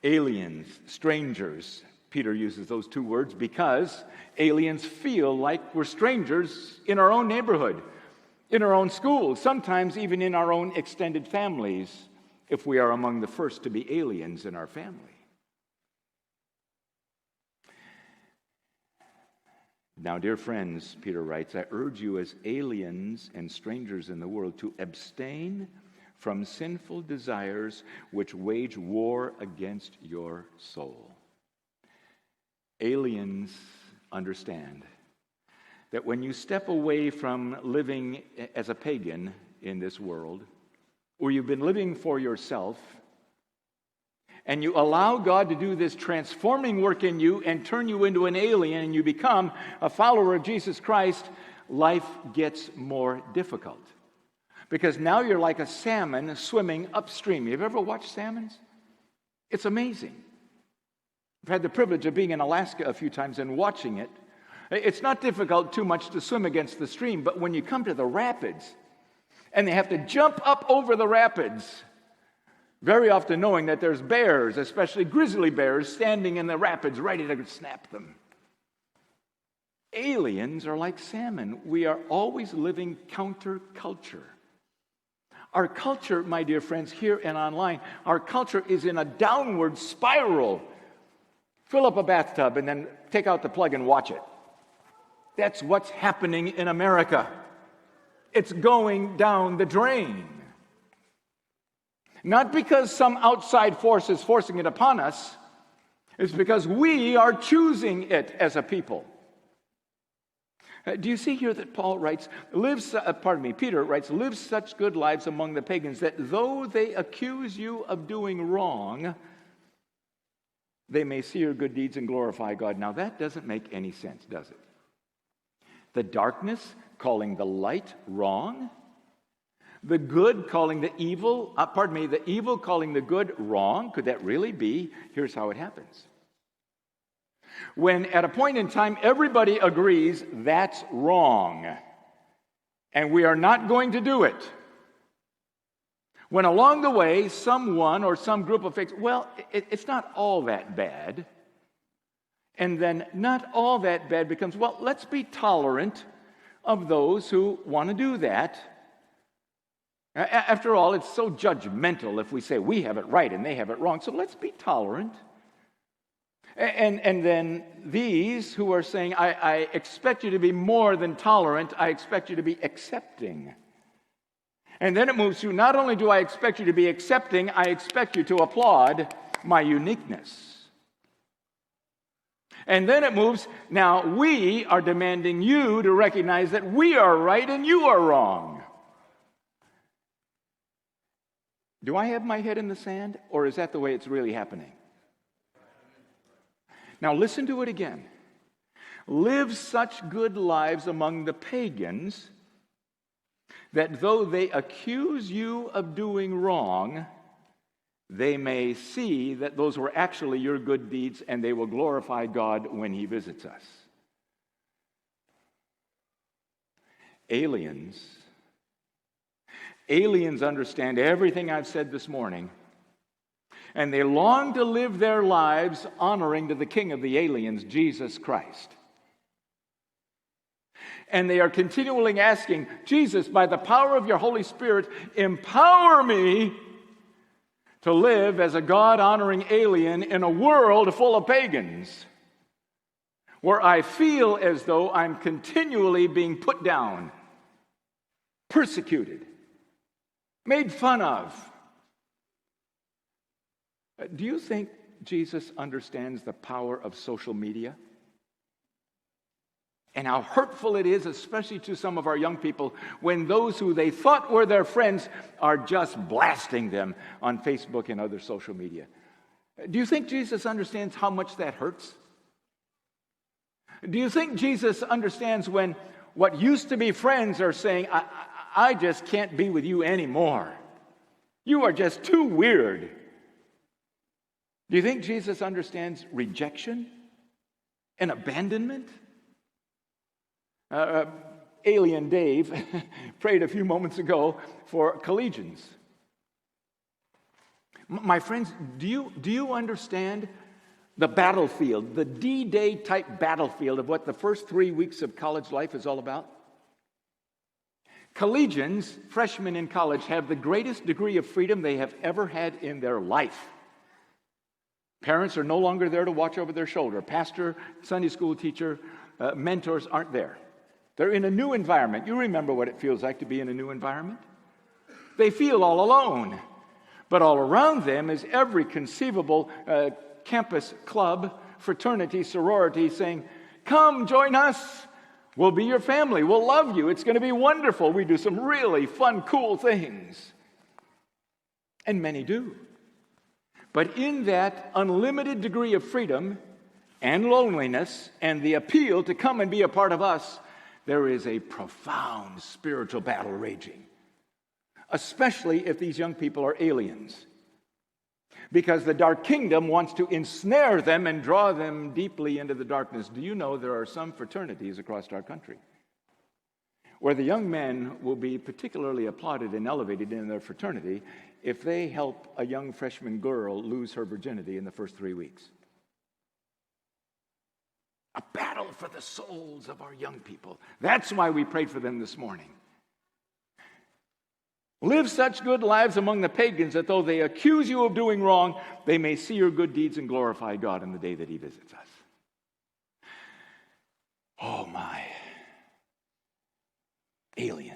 aliens, strangers. Peter uses those two words because aliens feel like we're strangers in our own neighborhood, in our own schools, sometimes even in our own extended families, if we are among the first to be aliens in our family. Now, dear friends, Peter writes, I urge you as aliens and strangers in the world to abstain from sinful desires which wage war against your soul. Aliens understand that when you step away from living as a pagan in this world, or you've been living for yourself, and you allow God to do this transforming work in you and turn you into an alien, and you become a follower of Jesus Christ, life gets more difficult. Because now you're like a salmon swimming upstream. Have you ever watched salmons? It's amazing. I've had the privilege of being in Alaska a few times and watching it. It's not difficult too much to swim against the stream, but when you come to the rapids, and they have to jump up over the rapids, very often knowing that there's bears, especially grizzly bears, standing in the rapids ready to snap them. Aliens are like salmon. We are always living counterculture. Our culture, my dear friends, here and online, our culture is in a downward spiral. Fill up a bathtub and then take out the plug and watch it. That's what's happening in America. It's going down the drain. Not because some outside force is forcing it upon us. It's because we are choosing it as a people. Do you see here that Paul writes, Peter writes, live such good lives among the pagans that though they accuse you of doing wrong, they may see your good deeds and glorify God. Now that doesn't make any sense, does it? The darkness calling the light wrong, the good calling the evil, the evil calling the good wrong. Could that really be? Here's how it happens. When at a point in time everybody agrees that's wrong and we are not going to do it. When along the way someone or some group of folks, it's not all that bad. And then not all that bad becomes, let's be tolerant of those who want to do that. After all, it's so judgmental if we say we have it right and they have it wrong. So let's be tolerant. And then these who are saying, I expect you to be more than tolerant, I expect you to be accepting. And then it moves to, not only do I expect you to be accepting, I expect you to applaud my uniqueness. And then it moves, now we are demanding you to recognize that we are right and you are wrong. Do I have my head in the sand, or is that the way it's really happening? Now listen to it again. Live such good lives among the pagans that though they accuse you of doing wrong, they may see that those were actually your good deeds and they will glorify God when He visits us. Aliens understand everything I've said this morning, and they long to live their lives honoring to the King of the aliens, Jesus Christ. And they are continually asking, Jesus, by the power of your Holy Spirit, empower me to live as a God-honoring alien in a world full of pagans, where I feel as though I'm continually being put down, persecuted, made fun of. Do you think Jesus understands the power of social media? And how hurtful it is, especially to some of our young people, when those who they thought were their friends are just blasting them on Facebook and other social media. Do you think Jesus understands how much that hurts? Do you think Jesus understands when what used to be friends are saying, I just can't be with you anymore. You are just too weird. Do you think Jesus understands rejection and abandonment? Alien Dave prayed a few moments ago for collegians. My friends, do you understand the battlefield, the D-Day type battlefield of what the first 3 weeks of college life is all about? Collegians, freshmen in college, have the greatest degree of freedom they have ever had in their life. Parents are no longer there to watch over their shoulder. Pastor, Sunday school teacher, mentors aren't there. They're in a new environment. You remember what it feels like to be in a new environment? They feel all alone. But all around them is every conceivable campus club, fraternity, sorority saying, come join us. We'll be your family. We'll love you. It's going to be wonderful. We do some really fun, cool things. And many do. But in that unlimited degree of freedom and loneliness and the appeal to come and be a part of us, there is a profound spiritual battle raging, especially if these young people are aliens. Because the dark kingdom wants to ensnare them and draw them deeply into the darkness. Do you know there are some fraternities across our country where the young men will be particularly applauded and elevated in their fraternity if they help a young freshman girl lose her virginity in the first 3 weeks? A battle for the souls of our young people. That's why we prayed for them this morning. Live such good lives among the pagans that though they accuse you of doing wrong, they may see your good deeds and glorify God in the day that he visits us. Oh my. Alien.